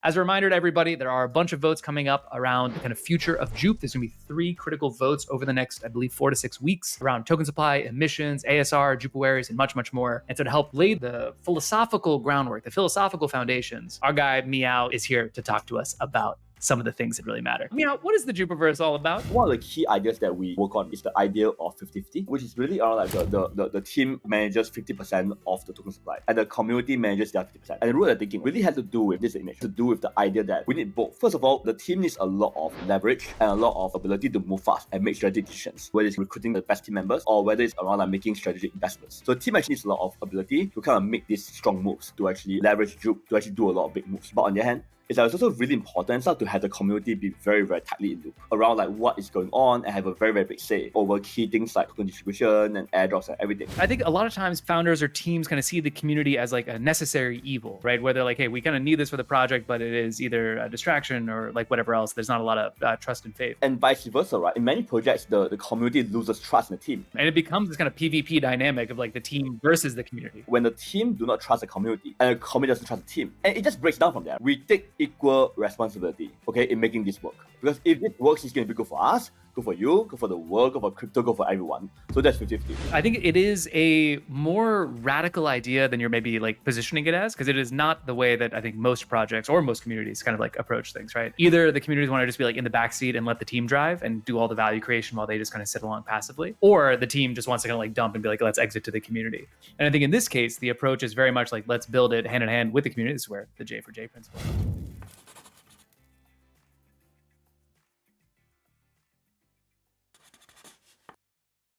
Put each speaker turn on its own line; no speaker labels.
As a reminder to everybody, there are a bunch of votes coming up around the kind of future of JUP. There's going to be 3 critical votes over the next, I believe, 4 to 6 weeks around token supply, emissions, ASR, JUP awares, and much, much more. And so to help lay the philosophical groundwork, the philosophical foundations, our guy Meow is here to talk to us about some of the things that really matter. Meow, what is the Jupiverse all about?
One of the key ideas that we work on is the idea of 50-50, which is really around like the team manages 50% of the token supply and the community manages their 50%. And the rule of thinking really has to do with this image, to do with the idea that we need both. First of all, the team needs a lot of leverage and a lot of ability to move fast and make strategic decisions, whether it's recruiting the best team members or whether it's around like making strategic investments. So the team actually needs a lot of ability to kind of make these strong moves, to actually leverage JUP, to actually do a lot of big moves. But on the other hand, it's also really important to have the community be very, very tightly in loop around like what is going on and have a very, very big say over key things like token distribution and airdrops and everything.
I think a lot of times founders or teams kind of see the community as like a necessary evil, right? Where they're like, hey, we kind of need this for the project, but it is either a distraction or like whatever else. There's not a lot of trust and faith.
And vice versa, right? In many projects, the community loses trust in the team.
And it becomes this kind of PvP dynamic of like the team versus the community.
When the team do not trust the community and the community doesn't trust the team, and it just breaks down from there. We take equal responsibility, okay, in making this work. Because if it works, it's going to be good for us, good for you, good for the world, good for crypto, good for everyone. So that's 50-50.
I think it is a more radical idea than you're maybe like positioning it as, because it is not the way that I think most projects or most communities kind of like approach things, right? Either the communities want to just be like in the backseat and let the team drive and do all the value creation while they just kind of sit along passively, or the team just wants to kind of like dump and be like, let's exit to the community. And I think in this case, the approach is very much like, let's build it hand in hand with the community. This is where the J for J principle.